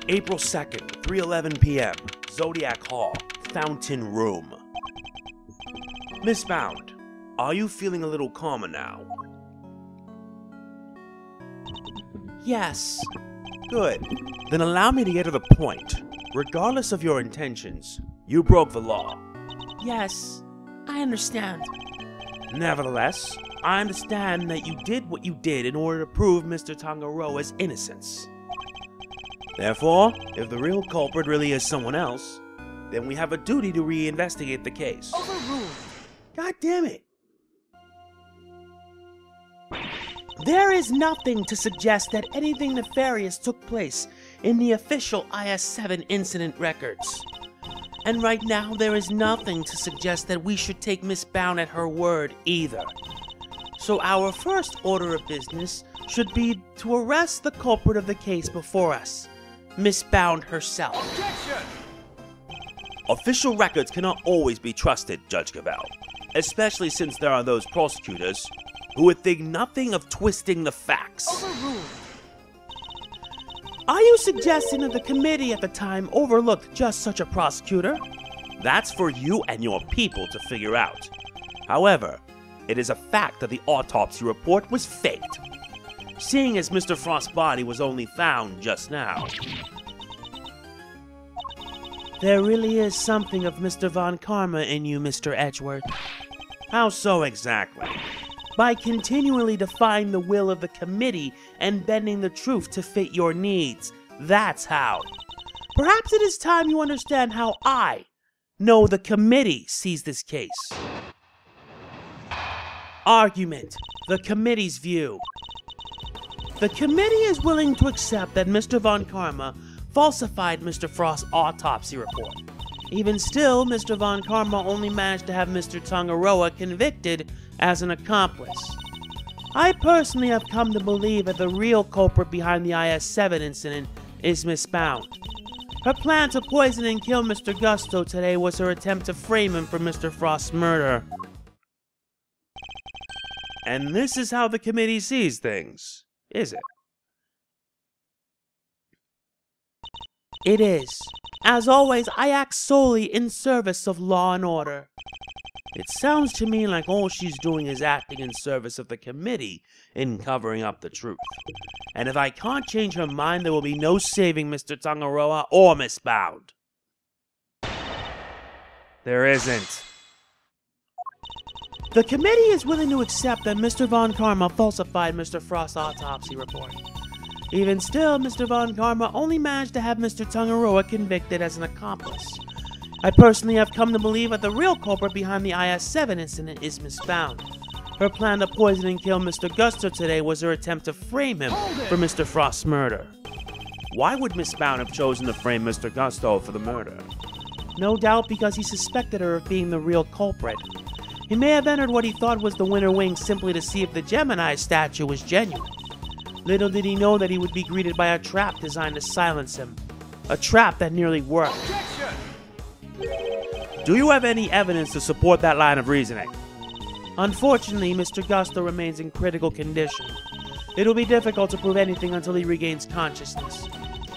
April 2nd, 3:11 p.m., Zodiac Hall, Fountain Room. Miss Bound, are you feeling a little calmer now? Yes. Good. Then allow me to get to the point. Regardless of your intentions, you broke the law. Yes, I understand. Nevertheless, I understand that you did what you did in order to prove Mr. Tangaroa's innocence. Therefore, if the real culprit really is someone else, then we have a duty to reinvestigate the case. Overruled. God damn it. There is nothing to suggest that anything nefarious took place in the official IS-7 incident records. And right now, there is nothing to suggest that we should take Miss Bound at her word either. So our first order of business should be to arrest the culprit of the case before us, Miss Bound herself. Objection! Official records cannot always be trusted, Judge Gavelle, especially since there are those prosecutors who would think nothing of twisting the facts. Overruled. Are you suggesting that the committee at the time overlooked just such a prosecutor? That's for you and your people to figure out. However, it is a fact that the autopsy report was faked, seeing as Mr. Frost's body was only found just now. There really is something of Mr. Von Karma in you, Mr. Edgeworth. How so exactly? By continually defying the will of the committee and bending the truth to fit your needs. That's how. Perhaps it is time you understand how I, no, the committee, sees this case. Argument. The committee's view. The committee is willing to accept that Mr. Von Karma falsified Mr. Frost's autopsy report. Even still, Mr. Von Karma only managed to have Mr. Tangaroa convicted as an accomplice. I personally have come to believe that the real culprit behind the IS-7 incident is Miss Bound. Her plan to poison and kill Mr. Gusto today was her attempt to frame him for Mr. Frost's murder. And this is how the committee sees things, is it? It is. As always, I act solely in service of law and order. It sounds to me like all she's doing is acting in service of the committee in covering up the truth. And if I can't change her mind, there will be no saving Mr. Tangaroa or Miss Bound. There isn't. The committee is willing to accept that Mr. Von Karma falsified Mr. Frost's autopsy report. Even still, Mr. Von Karma only managed to have Mr. Tangaroa convicted as an accomplice. I personally have come to believe that the real culprit behind the IS-7 incident is Miss Bound. Her plan to poison and kill Mr. Gusto today was her attempt to frame him for Mr. Frost's murder. Why would Miss Bound have chosen to frame Mr. Gusto for the murder? No doubt because he suspected her of being the real culprit. He may have entered what he thought was the winter wing simply to see if the Gemini statue was genuine. Little did he know that he would be greeted by a trap designed to silence him. A trap that nearly worked. Objection! Do you have any evidence to support that line of reasoning? Unfortunately, Mr. Gusto remains in critical condition. It'll be difficult to prove anything until he regains consciousness.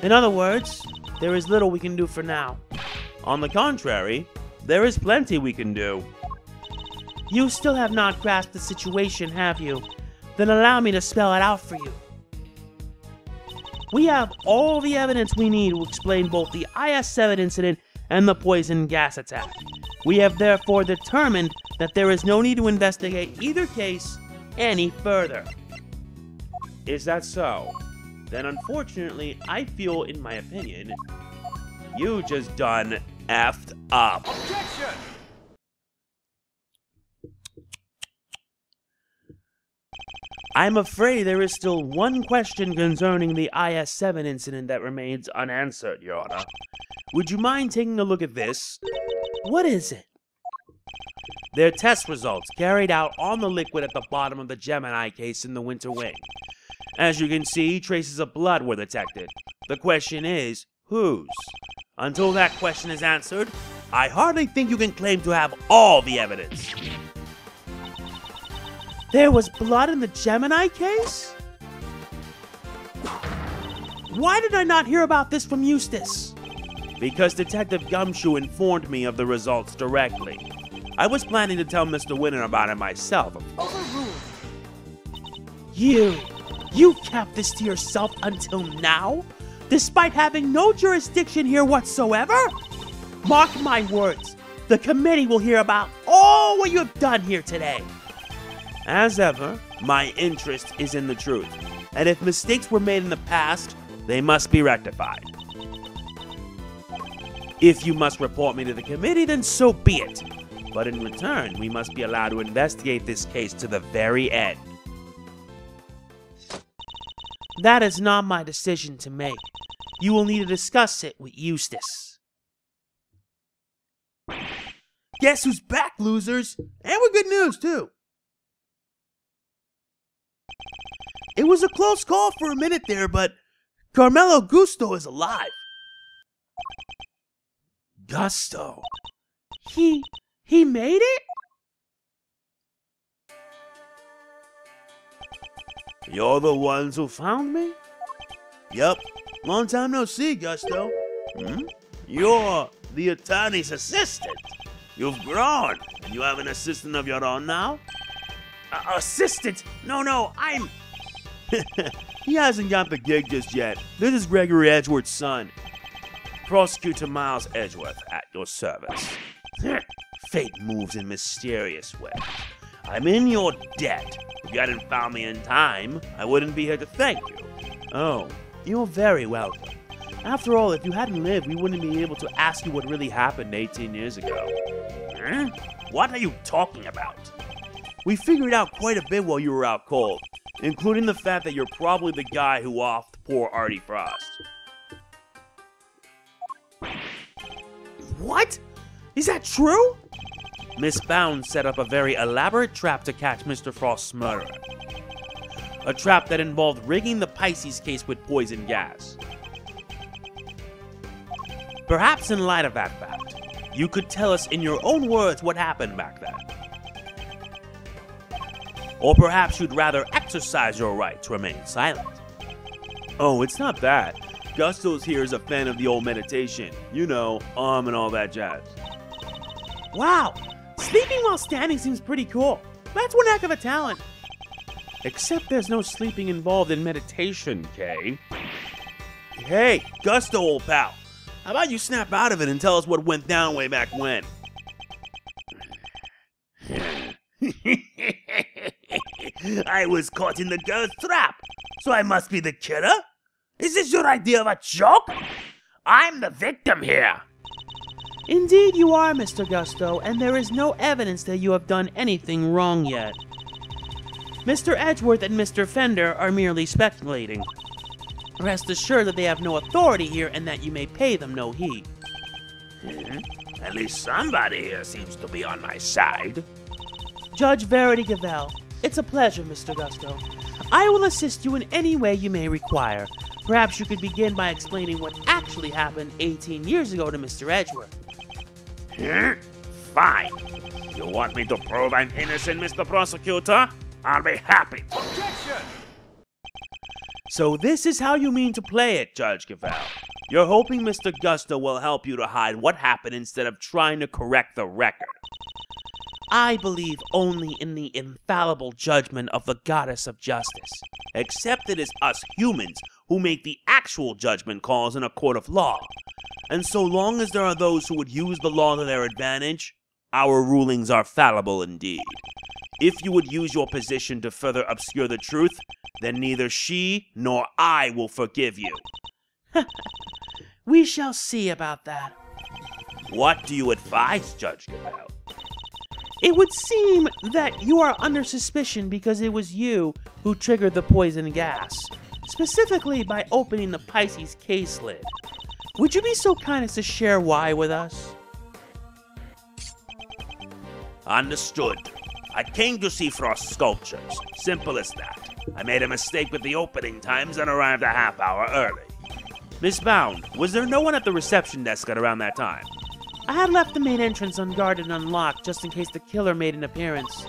In other words, there is little we can do for now. On the contrary, there is plenty we can do. You still have not grasped the situation, have you? Then allow me to spell it out for you. We have all the evidence we need to explain both the IS-7 incident and the poison gas attack. We have therefore determined that there is no need to investigate either case any further. Is that so? Then unfortunately, I feel, in my opinion, you just done effed up. Objection! I'm afraid there is still one question concerning the IS-7 incident that remains unanswered, Your Honor. Would you mind taking a look at this? What is it? They're test results carried out on the liquid at the bottom of the Gemini case in the winter wing. As you can see, traces of blood were detected. The question is, whose? Until that question is answered, I hardly think you can claim to have all the evidence. There was blood in the Gemini case? Why did I not hear about this from Eustace? Because Detective Gumshoe informed me of the results directly. I was planning to tell Mr. Winter about it myself. Overruled. You kept this to yourself until now? Despite having no jurisdiction here whatsoever? Mark my words, the committee will hear about all what you have done here today. As ever, my interest is in the truth, and if mistakes were made in the past, they must be rectified. If you must report me to the committee, then so be it. But in return, we must be allowed to investigate this case to the very end. That is not my decision to make. You will need to discuss it with Eustace. Guess who's back, losers? And with good news, too. It was a close call for a minute there, but Carmelo Gusto is alive. Gusto? He made it? You're the ones who found me? Yup. Long time no see, Gusto. You're the attorney's assistant. You've grown. You have an assistant of your own now? Assistant? No, I'm... He hasn't got the gig just yet. This is Gregory Edgeworth's son. Prosecutor Miles Edgeworth at your service. Fate moves in mysterious ways. I'm in your debt. If you hadn't found me in time, I wouldn't be here to thank you. Oh, you're very welcome. After all, if you hadn't lived, we wouldn't be able to ask you what really happened 18 years ago. What are you talking about? We figured out quite a bit while you were out cold, including the fact that you're probably the guy who offed poor Artie Frost. What? Is that true? Miss Bounds set up a very elaborate trap to catch Mr. Frost's murderer. A trap that involved rigging the Pisces case with poison gas. Perhaps in light of that fact, you could tell us in your own words what happened back then. Or perhaps you'd rather exercise your right to remain silent. Oh, it's not that. Gusto's here is a fan of the old meditation. You know, and all that jazz. Wow! Sleeping while standing seems pretty cool. That's one heck of a talent. Except there's no sleeping involved in meditation, Kay. Hey, Gusto, old pal. How about you snap out of it and tell us what went down way back when? I was caught in the girl's trap, so I must be the killer? Is this your idea of a joke? I'm the victim here. Indeed you are, Mr. Gusto, and there is no evidence that you have done anything wrong yet. Mr. Edgeworth and Mr. Fender are merely speculating. Rest assured that they have no authority here and that you may pay them no heed. At least somebody here seems to be on my side. Judge Verity Gavelle, it's a pleasure, Mr. Gusto. I will assist you in any way you may require. Perhaps you could begin by explaining what actually happened 18 years ago to Mr. Edgeworth. Fine. You want me to prove I'm innocent, Mr. Prosecutor? I'll be happy to. Objection! So this is how you mean to play it, Judge Gavelle. You're hoping Mr. Gusto will help you to hide what happened instead of trying to correct the record. I believe only in the infallible judgment of the goddess of justice. Except it is us humans who make the actual judgment calls in a court of law. And so long as there are those who would use the law to their advantage, our rulings are fallible indeed. If you would use your position to further obscure the truth, then neither she nor I will forgive you. We shall see about that. What do you advise, Judge Gavelle? It would seem that you are under suspicion because it was you who triggered the poison gas, specifically by opening the Pisces case lid. Would you be so kind as to share why with us? Understood. I came to see Frost sculptures. Simple as that. I made a mistake with the opening times and arrived a half hour early. Miss Bound, was there no one at the reception desk at around that time? I had left the main entrance unguarded and unlocked just in case the killer made an appearance.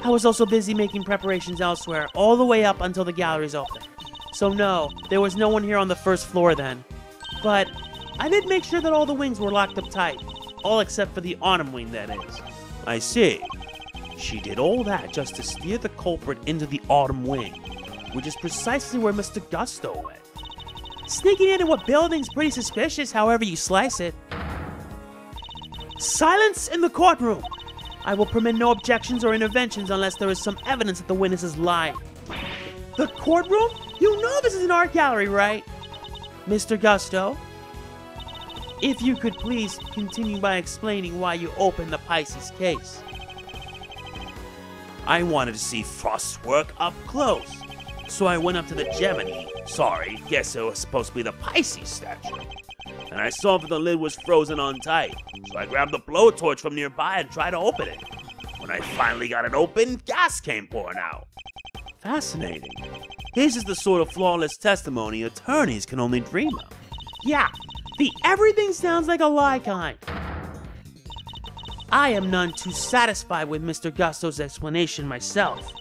I was also busy making preparations elsewhere, all the way up until the galleries opened. So no, there was no one here on the first floor then. But I did make sure that all the wings were locked up tight. All except for the autumn wing, that is. I see. She did all that just to steer the culprit into the autumn wing, which is precisely where Mr. Gusto went. Sneaking into a building's pretty suspicious, however you slice it. Silence in the courtroom! I will permit no objections or interventions unless there is some evidence that the witness is lying. The courtroom? You know this is an art gallery, right? Mr. Gusto? If you could please continue by explaining why you opened the Pisces case. I wanted to see Frost's work up close, so I went up to the Gemini, guess it was supposed to be the Pisces statue, and I saw that the lid was frozen on tight, so I grabbed the blowtorch from nearby and tried to open it. When I finally got it open, gas came pouring out. Fascinating. This is the sort of flawless testimony attorneys can only dream of. Yeah, the everything sounds like a lie kind. I am none too satisfied with Mr. Gusto's explanation myself.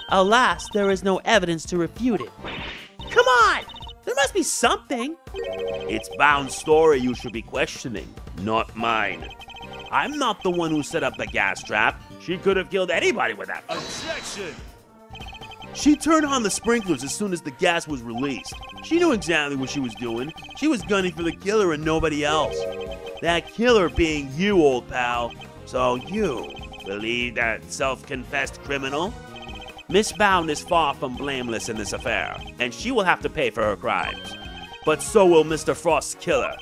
Alas, there is no evidence to refute it. Come on! There must be something! It's Bound's story you should be questioning, not mine. I'm not the one who set up the gas trap. She could have killed anybody with that. Objection! She turned on the sprinklers as soon as the gas was released. She knew exactly what she was doing. She was gunning for the killer and nobody else. That killer being you, old pal. So you believe that self-confessed criminal? Miss Bound is far from blameless in this affair, and she will have to pay for her crimes. But so will Mr. Frost's killer.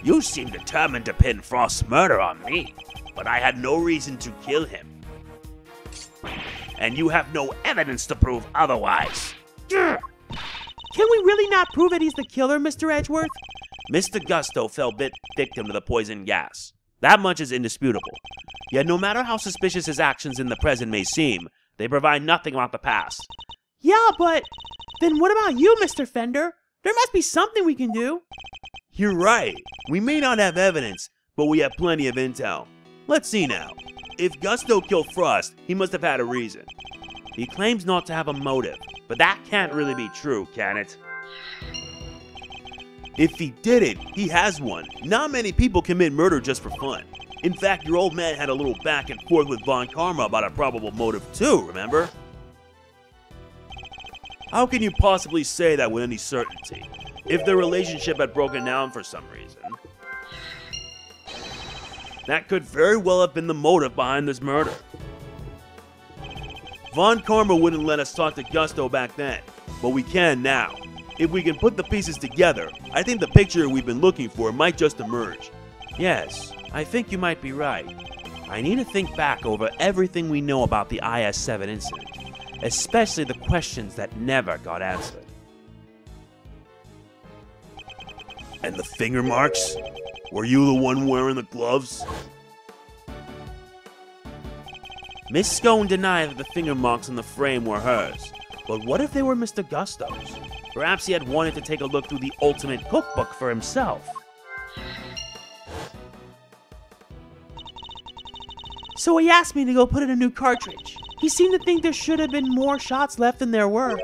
You seem determined to pin Frost's murder on me, but I had no reason to kill him. And you have no evidence to prove otherwise. Can we really not prove that he's the killer, Mr. Edgeworth? Mr. Gusto fell victim to the poison gas. That much is indisputable. Yet no matter how suspicious his actions in the present may seem, they provide nothing about the past. Yeah, but then what about you, Mr. Fender? There must be something we can do. You're right. We may not have evidence, but we have plenty of intel. Let's see now. If Gusto killed Frost, he must have had a reason. He claims not to have a motive, but that can't really be true, can it? If he didn't, he has one. Not many people commit murder just for fun. In fact, your old man had a little back and forth with Von Karma about a probable motive too, remember? How can you possibly say that with any certainty, if their relationship had broken down for some reason? That could very well have been the motive behind this murder. Von Karma wouldn't let us talk to Gusto back then, but we can now. If we can put the pieces together, I think the picture we've been looking for might just emerge. Yes, I think you might be right. I need to think back over everything we know about the IS-7 incident, especially the questions that never got answered. And the finger marks? Were you the one wearing the gloves? Miss Scone denied that the finger marks on the frame were hers, but what if they were Mr. Gusto's? Perhaps he had wanted to take a look through the ultimate cookbook for himself. So he asked me to go put in a new cartridge. He seemed to think there should have been more shots left than there were.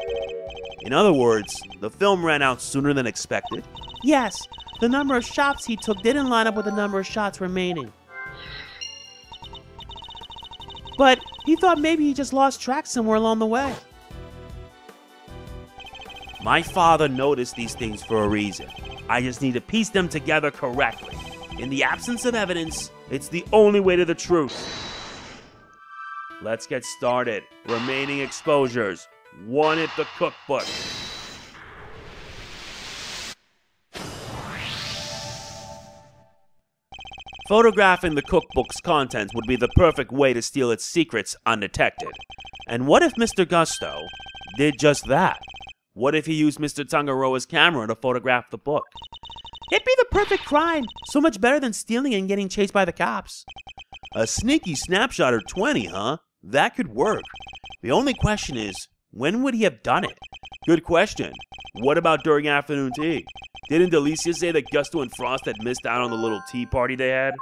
In other words, the film ran out sooner than expected? Yes, the number of shots he took didn't line up with the number of shots remaining. But he thought maybe he just lost track somewhere along the way. My father noticed these things for a reason. I just need to piece them together correctly. In the absence of evidence, it's the only way to the truth. Let's get started. Remaining exposures. 1 at the cookbook. Photographing the cookbook's contents would be the perfect way to steal its secrets undetected. And what if Mr. Gusto did just that? What if he used Mr. Tangaroa's camera to photograph the book? It'd be the perfect crime. So much better than stealing and getting chased by the cops. A sneaky snapshot or 20, huh? That could work. The only question is, when would he have done it? Good question. What about during afternoon tea? Didn't Delicia say that Gusto and Frost had missed out on the little tea party they had?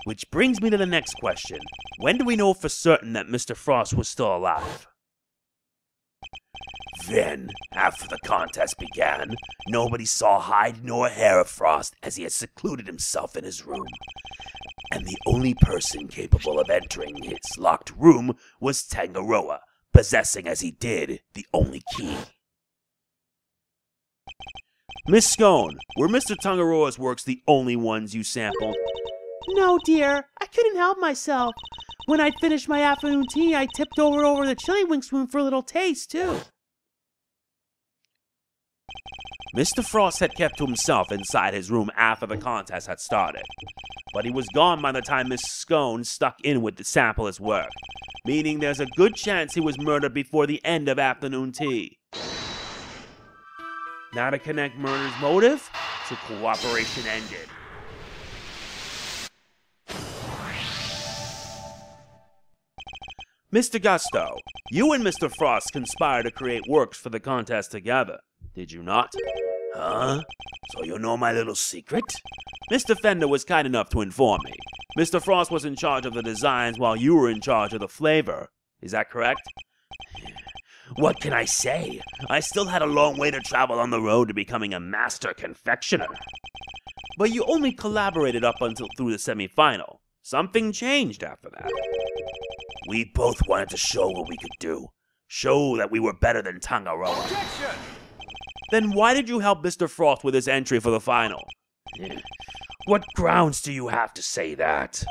Which brings me to the next question. When do we know for certain that Mr. Frost was still alive? Then, after the contest began, nobody saw hide nor hair of Frost as he had secluded himself in his room. And the only person capable of entering his locked room was Tangaroa, possessing as he did the only key. Miss Scone, were Mr. Tangaroa's works the only ones you sampled? No, dear. I couldn't help myself. When I'd finished my afternoon tea, I tipped over the chili winks room for a little taste, too. Mr. Frost had kept to himself inside his room after the contest had started, but he was gone by the time Miss Scone stuck in with to sample his work, meaning there's a good chance he was murdered before the end of afternoon tea. Now to connect murder's motive to cooperation ended. Mr. Gusto, you and Mr. Frost conspired to create works for the contest together, did you not? Huh? So you know my little secret? Mr. Fender was kind enough to inform me. Mr. Frost was in charge of the designs while you were in charge of the flavor. Is that correct? What can I say? I still had a long way to travel on the road to becoming a master confectioner. But you only collaborated up until through the semi-final. Something changed after that. We both wanted to show what we could do. Show that we were better than Tangaroa. Objection! Then why did you help Mr. Frost with his entry for the final? What grounds do you have to say that?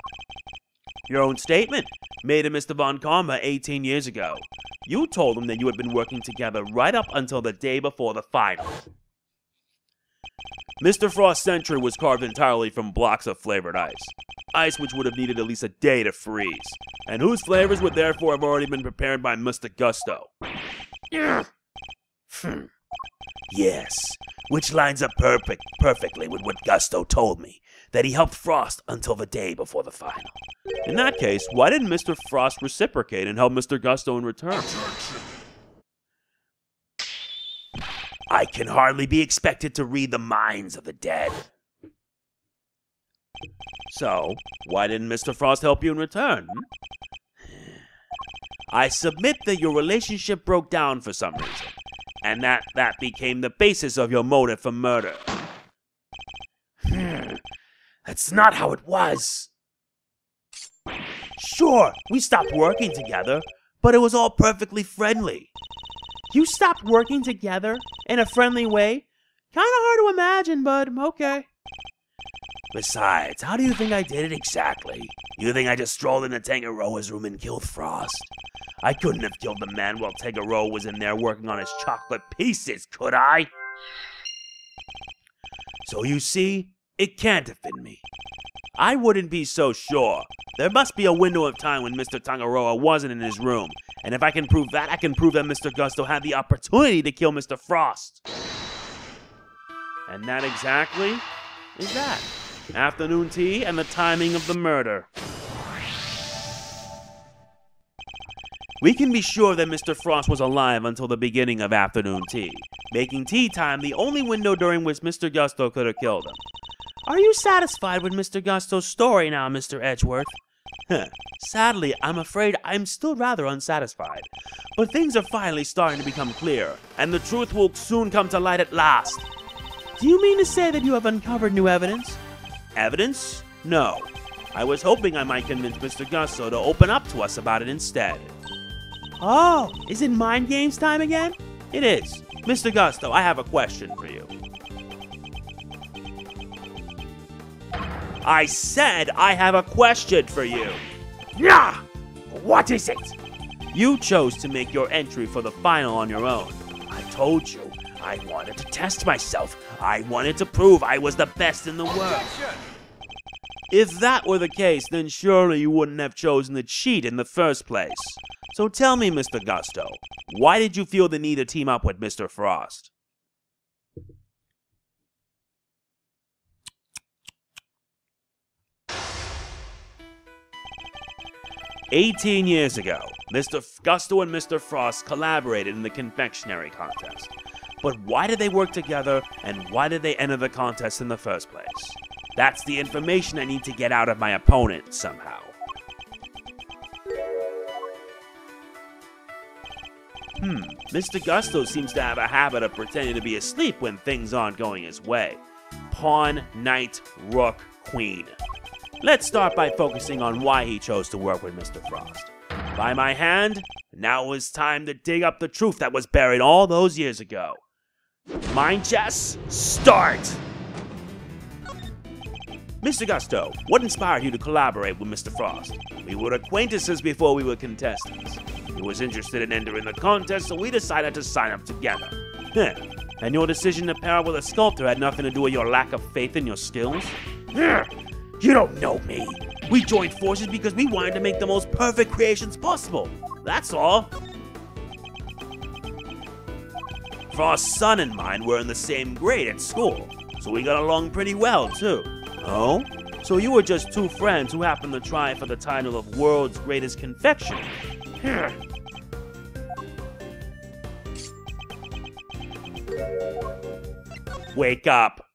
Your own statement, made to Mr. Von Karma 18 years ago. You told him that you had been working together right up until the day before the final. Mr. Frost's entry was carved entirely from blocks of flavored ice. Ice which would have needed at least a day to freeze, and whose flavors would therefore have already been prepared by Mr. Gusto. Yes, which lines up perfectly with what Gusto told me, that he helped Frost until the day before the final. In that case, why didn't Mr. Frost reciprocate and help Mr. Gusto in return? I can hardly be expected to read the minds of the dead. So, why didn't Mr. Frost help you in return? I submit that your relationship broke down for some reason, and that became the basis of your motive for murder. That's not how it was. Sure, we stopped working together, but it was all perfectly friendly. You stopped working together in a friendly way? Kinda hard to imagine, but okay. Besides, how do you think I did it exactly? You think I just strolled into Tangaroa's room and killed Frost? I couldn't have killed the man while Tangaroa was in there working on his chocolate pieces, could I? So you see, it can't have been me. I wouldn't be so sure. There must be a window of time when Mr. Tangaroa wasn't in his room, and if I can prove that, I can prove that Mr. Gusto had the opportunity to kill Mr. Frost. And that exactly is that. Afternoon tea and the timing of the murder. We can be sure that Mr. Frost was alive until the beginning of afternoon tea, making tea time the only window during which Mr. Gusto could have killed him. Are you satisfied with Mr. Gusto's story now, Mr. Edgeworth? Sadly, I'm afraid I'm still rather unsatisfied. But things are finally starting to become clear, and the truth will soon come to light at last. Do you mean to say that you have uncovered new evidence? Evidence? No. I was hoping I might convince Mr. Gusto to open up to us about it instead. Oh, is it mind games time again? It is. Mr. Gusto, I have a question for you. I said I have a question for you. Yeah! What is it? You chose to make your entry for the final on your own. I told you, I wanted to test myself. I wanted to prove I was the best in the world. Objection! If that were the case, then surely you wouldn't have chosen to cheat in the first place. So tell me, Mr. Gusto, why did you feel the need to team up with Mr. Frost? "18 years ago, Mr. Gusto and Mr. Frost collaborated in the confectionery contest. But why did they work together, and why did they enter the contest in the first place? That's the information I need to get out of my opponent somehow." Mr. Gusto seems to have a habit of pretending to be asleep when things aren't going his way. Pawn, knight, rook, queen. Let's start by focusing on why he chose to work with Mr. Frost. By my hand, now it's time to dig up the truth that was buried all those years ago. Mind chess, start! Mr. Gusto, what inspired you to collaborate with Mr. Frost? We were acquaintances before we were contestants. He was interested in entering the contest, so we decided to sign up together. And your decision to pair up with a sculptor had nothing to do with your lack of faith in your skills? You don't know me. We joined forces because we wanted to make the most perfect creations possible. That's all. Frost's son and mine were in the same grade at school, so we got along pretty well, too. Oh? So you were just two friends who happened to try for the title of World's Greatest Confectioner. Wake up.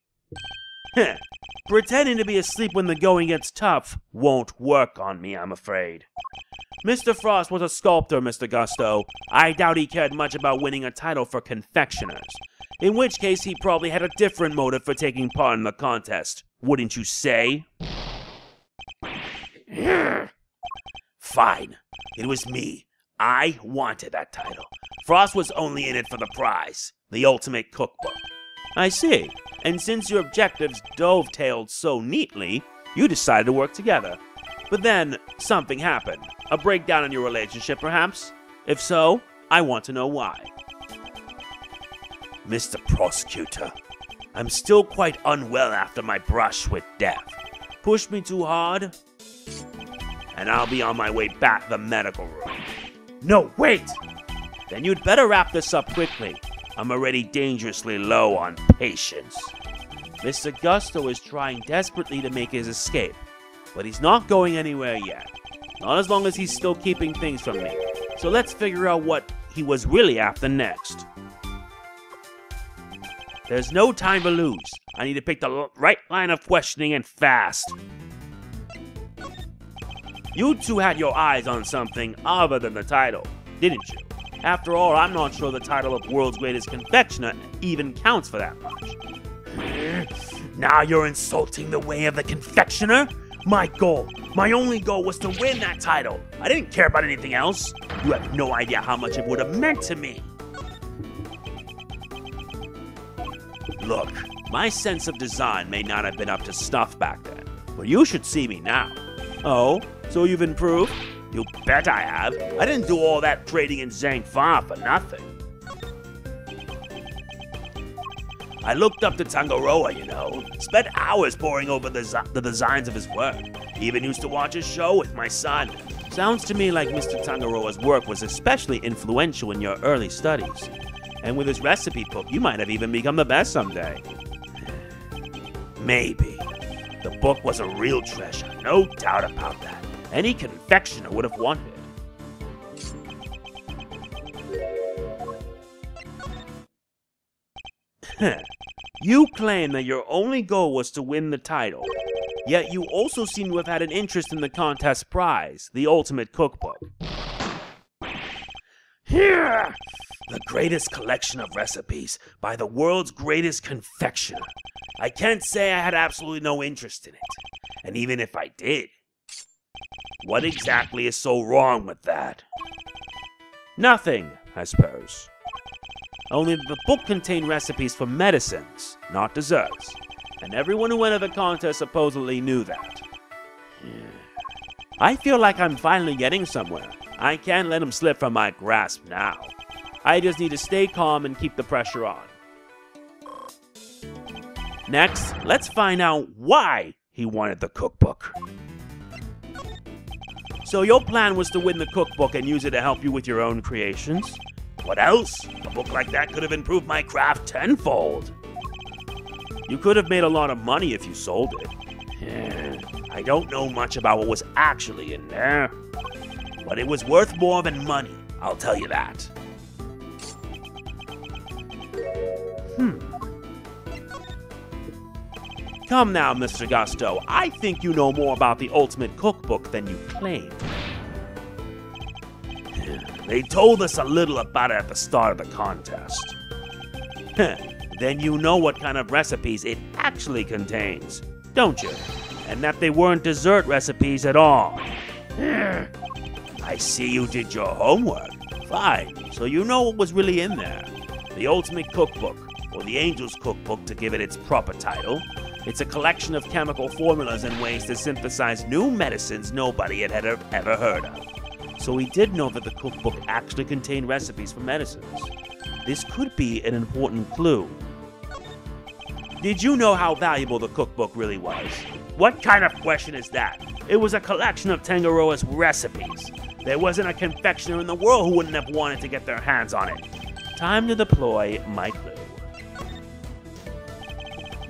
Pretending to be asleep when the going gets tough won't work on me, I'm afraid. Mr. Frost was a sculptor, Mr. Gusto. I doubt he cared much about winning a title for confectioners. In which case, he probably had a different motive for taking part in the contest. Wouldn't you say? Fine. It was me. I wanted that title. Frost was only in it for the prize, the ultimate cookbook. I see. And since your objectives dovetailed so neatly, you decided to work together. But then, something happened. A breakdown in your relationship, perhaps? If so, I want to know why. Mr. Prosecutor, I'm still quite unwell after my brush with death. Push me too hard, and I'll be on my way back to the medical room. No, wait! Then you'd better wrap this up quickly. I'm already dangerously low on patience. Mr. Gusto is trying desperately to make his escape, but he's not going anywhere yet. Not as long as he's still keeping things from me. So let's figure out what he was really after next. There's no time to lose. I need to pick the right line of questioning and fast. You two had your eyes on something other than the title, didn't you? After all, I'm not sure the title of World's Greatest Confectioner even counts for that much. Now you're insulting the way of the confectioner? My only goal was to win that title. I didn't care about anything else. You have no idea how much it would have meant to me. Look, my sense of design may not have been up to snuff back then, but you should see me now. Oh, so you've improved? You bet I have. I didn't do all that trading in Zhangfa for nothing. I looked up to Tangaroa, you know. Spent hours poring over the designs of his work. Even used to watch his show with my son. Sounds to me like Mr. Tangaroa's work was especially influential in your early studies. And with his recipe book, you might have even become the best someday. Maybe. The book was a real treasure, no doubt about that. Any confectioner would have wanted it. You claim that your only goal was to win the title, yet you also seem to have had an interest in the contest prize, the ultimate cookbook. Here! The greatest collection of recipes by the world's greatest confectioner. I can't say I had absolutely no interest in it. And even if I did, what exactly is so wrong with that? Nothing, I suppose. Only the book contained recipes for medicines, not desserts. And everyone who entered the contest supposedly knew that. I feel like I'm finally getting somewhere. I can't let him slip from my grasp now. I just need to stay calm and keep the pressure on. Next, let's find out why he wanted the cookbook. So your plan was to win the cookbook and use it to help you with your own creations? What else? A book like that could have improved my craft tenfold. You could have made a lot of money if you sold it. I don't know much about what was actually in there, but it was worth more than money, I'll tell you that. Come now, Mr. Gusto. I think you know more about the ultimate cookbook than you claim. They told us a little about it at the start of the contest. Then you know what kind of recipes it actually contains, don't you? And that they weren't dessert recipes at all. I see you did your homework. Fine, so you know what was really in there. The Ultimate Cookbook, or the Angel's Cookbook to give it its proper title. It's a collection of chemical formulas and ways to synthesize new medicines nobody had ever heard of. So we did know that the cookbook actually contained recipes for medicines. This could be an important clue. Did you know how valuable the cookbook really was? What kind of question is that? It was a collection of Tangaroa's recipes. There wasn't a confectioner in the world who wouldn't have wanted to get their hands on it. Time to deploy my clue.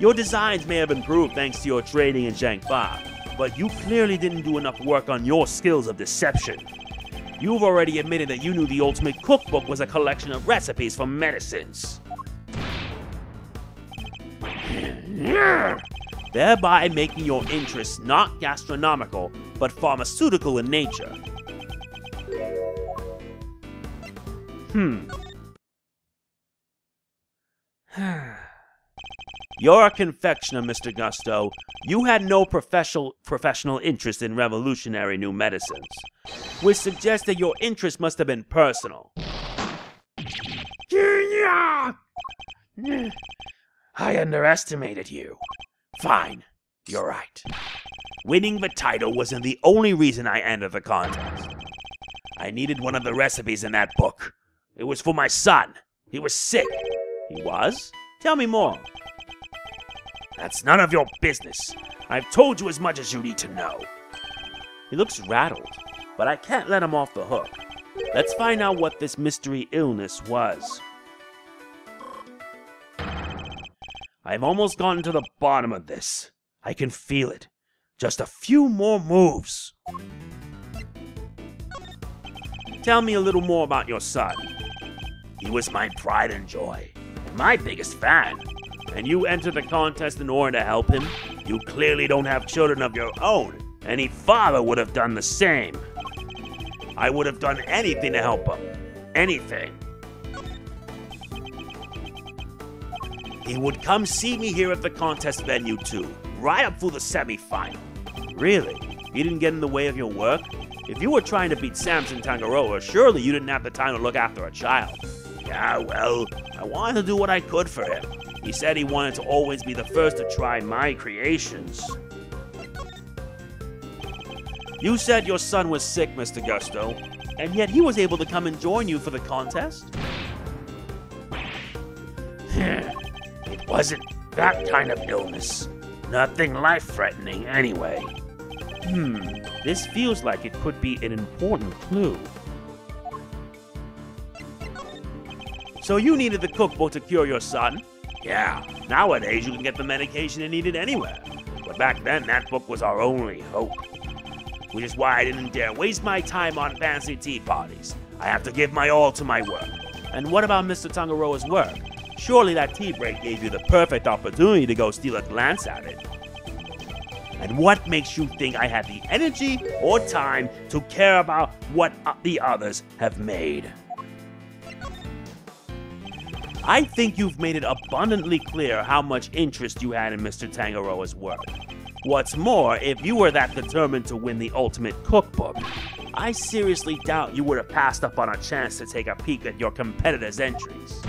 Your designs may have improved thanks to your training in Zhangfa, but you clearly didn't do enough work on your skills of deception. You've already admitted that you knew the Ultimate Cookbook was a collection of recipes for medicines. Thereby making your interests not gastronomical, but pharmaceutical in nature. You're a confectioner, Mr. Gusto. You had no professional interest in revolutionary new medicines, which suggests that your interest must have been personal. I underestimated you. Fine, you're right. Winning the title wasn't the only reason I entered the contest. I needed one of the recipes in that book. It was for my son. He was sick. He was? Tell me more. That's none of your business. I've told you as much as you need to know. He looks rattled, but I can't let him off the hook. Let's find out what this mystery illness was. I've almost gotten to the bottom of this. I can feel it. Just a few more moves. Tell me a little more about your son. He was my pride and joy, and my biggest fan. And you entered the contest in order to help him? You clearly don't have children of your own. Any father would have done the same. I would have done anything to help him. Anything. He would come see me here at the contest venue too, right up through the semi-final. Really? He didn't get in the way of your work? If you were trying to beat Samson Tangaroa, surely you didn't have the time to look after a child. Yeah, well, I wanted to do what I could for him. He said he wanted to always be the first to try my creations. You said your son was sick, Mr. Gusto, and yet he was able to come and join you for the contest? It wasn't that kind of illness. Nothing life-threatening, anyway. This feels like it could be an important clue. So you needed the cookbook to cure your son? Yeah. Nowadays you can get the medication you needed anywhere. But back then that book was our only hope. Which is why I didn't dare waste my time on fancy tea parties. I have to give my all to my work. And what about Mr. Tangaroa's work? Surely that tea break gave you the perfect opportunity to go steal a glance at it. And what makes you think I had the energy or time to care about what the others have made? I think you've made it abundantly clear how much interest you had in Mr. Tangaroa's work. What's more, if you were that determined to win the Ultimate Cookbook, I seriously doubt you would have passed up on a chance to take a peek at your competitors' entries.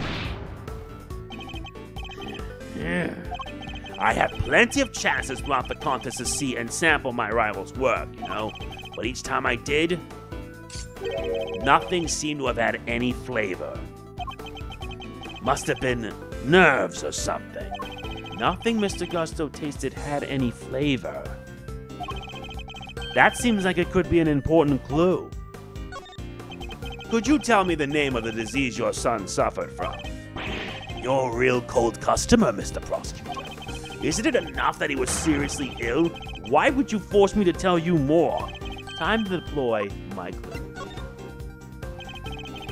I had plenty of chances throughout the contest to see and sample my rival's work, you know, but each time I did, nothing seemed to have had any flavor. Must have been nerves or something. Nothing Mr. Gusto tasted had any flavor. That seems like it could be an important clue. Could you tell me the name of the disease your son suffered from? You're a real cold customer, Mr. Prosecutor. Isn't it enough that he was seriously ill? Why would you force me to tell you more? Time to deploy my clue.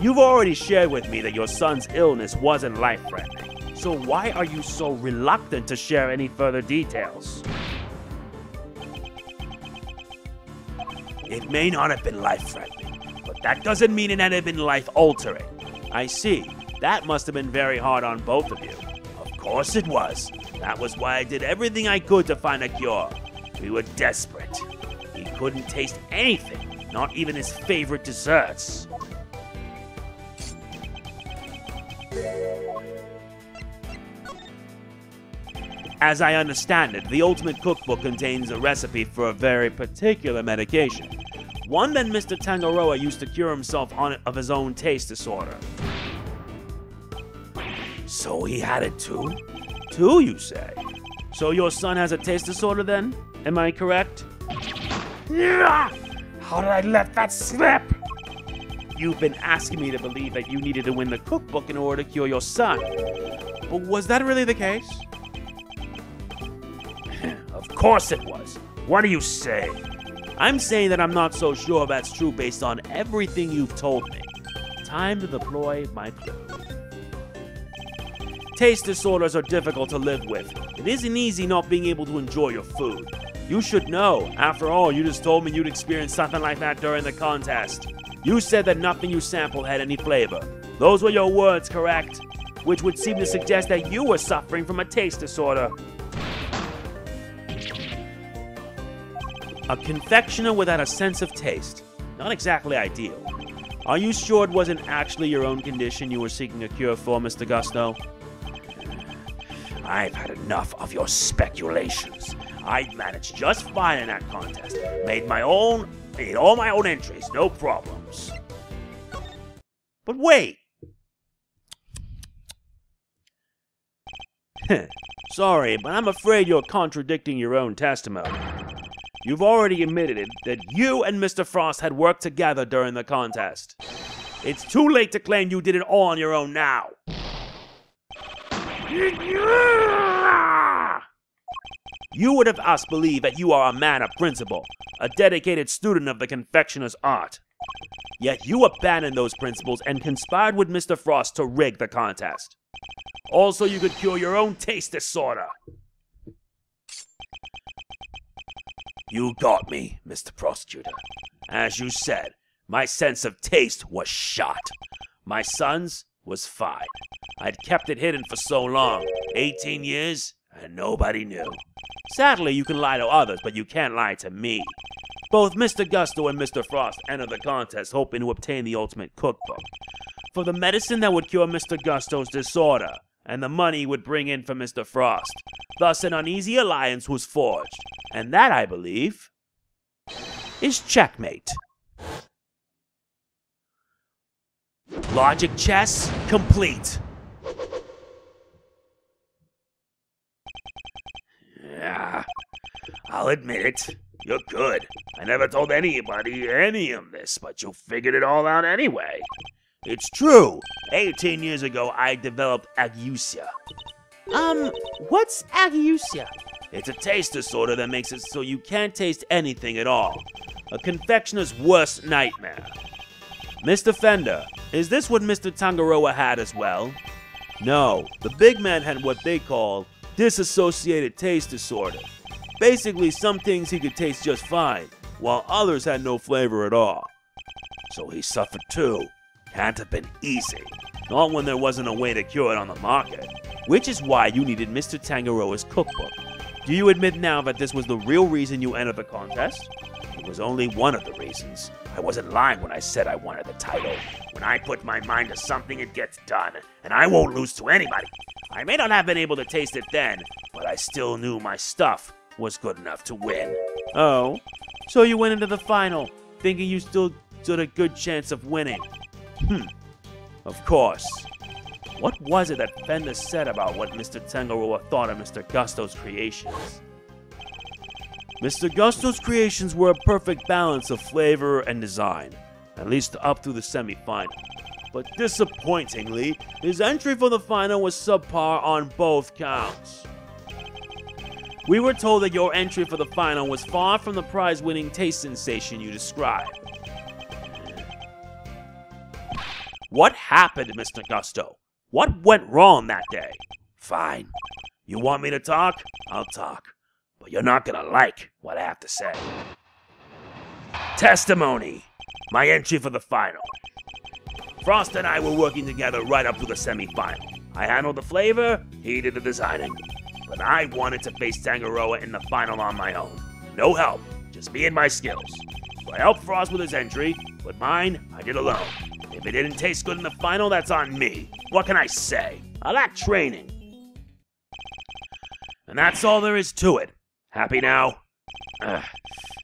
You've already shared with me that your son's illness wasn't life-threatening, so why are you so reluctant to share any further details? It may not have been life-threatening, but that doesn't mean it had been life-altering. I see. That must have been very hard on both of you. Of course it was. That was why I did everything I could to find a cure. We were desperate. He couldn't taste anything, not even his favorite desserts. As I understand it, the Ultimate Cookbook contains a recipe for a very particular medication. One that Mr. Tangaroa used to cure himself of his own taste disorder. So he had it too? Two, you say? So your son has a taste disorder then? Am I correct? How did I let that slip? You've been asking me to believe that you needed to win the cookbook in order to cure your son. But was that really the case? Of course it was. What do you say? I'm saying that I'm not so sure that's true based on everything you've told me. Time to deploy my clue. Taste disorders are difficult to live with. It isn't easy not being able to enjoy your food. You should know. After all, you just told me you'd experienced something like that during the contest. You said that nothing you sampled had any flavor. Those were your words, correct? Which would seem to suggest that you were suffering from a taste disorder. A confectioner without a sense of taste. Not exactly ideal. Are you sure it wasn't actually your own condition you were seeking a cure for, Mr. Gusto? I've had enough of your speculations. I managed just fine in that contest. Made all my own entries, no problems. But wait! Sorry, but I'm afraid you're contradicting your own testimony. You've already admitted it that you and Mr. Frost had worked together during the contest. It's too late to claim you did it all on your own now. You would have us believe that you are a man of principle, a dedicated student of the confectioner's art. Yet you abandoned those principles and conspired with Mr. Frost to rig the contest. Also, you could cure your own taste disorder. You got me, Mr. Prosecutor. As you said, my sense of taste was shot. My son's was fine. I'd kept it hidden for so long, 18 years, and nobody knew. Sadly, you can lie to others, but you can't lie to me. Both Mr. Gusto and Mr. Frost entered the contest hoping to obtain the Ultimate Cookbook for the medicine that would cure Mr. Gusto's disorder, and the money he would bring in for Mr. Frost. Thus, an uneasy alliance was forged, and that, I believe, is checkmate. Logic chess complete. Yeah, I'll admit it. You're good. I never told anybody any of this, but you figured it all out anyway. It's true. 18 years ago, I developed ageusia. What's ageusia? It's a taste disorder that makes it so you can't taste anything at all. A confectioner's worst nightmare. Mr. Fender, is this what Mr. Tangaroa had as well? No, the big man had what they call disassociated taste disorder. Basically, some things he could taste just fine, while others had no flavor at all. So he suffered too. Can't have been easy. Not when there wasn't a way to cure it on the market. Which is why you needed Mr. Tangaroa's cookbook. Do you admit now that this was the real reason you entered the contest? It was only one of the reasons. I wasn't lying when I said I wanted the title. When I put my mind to something, it gets done, and I won't lose to anybody. I may not have been able to taste it then, but I still knew my stuff was good enough to win. Oh, so you went into the final, thinking you still stood a good chance of winning. Of course. What was it that Fender said about what Mr. Tangaroa thought of Mr. Gusto's creations? Mr. Gusto's creations were a perfect balance of flavor and design, at least up through the semi-final. But disappointingly, his entry for the final was subpar on both counts. We were told that your entry for the final was far from the prize-winning taste sensation you described. What happened, Mr. Gusto? What went wrong that day? Fine. You want me to talk? I'll talk. But you're not gonna like what I have to say. Testimony. My entry for the final. Frost and I were working together right up to the semi-final. I handled the flavor, he did the designing. But I wanted to face Tangaroa in the final on my own. No help, just me and my skills. So I helped Frost with his entry, but mine, I did alone. If it didn't taste good in the final, that's on me. What can I say? I lack training. And that's all there is to it. Happy now?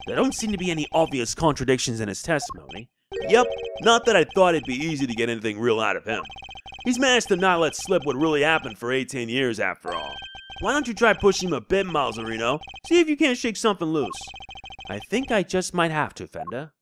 There don't seem to be any obvious contradictions in his testimony. Yep, not that I thought it'd be easy to get anything real out of him. He's managed to not let slip what really happened for 18 years after all. Why don't you try pushing him a bit, Malzerino? See if you can't shake something loose. I think I just might have to, Fender.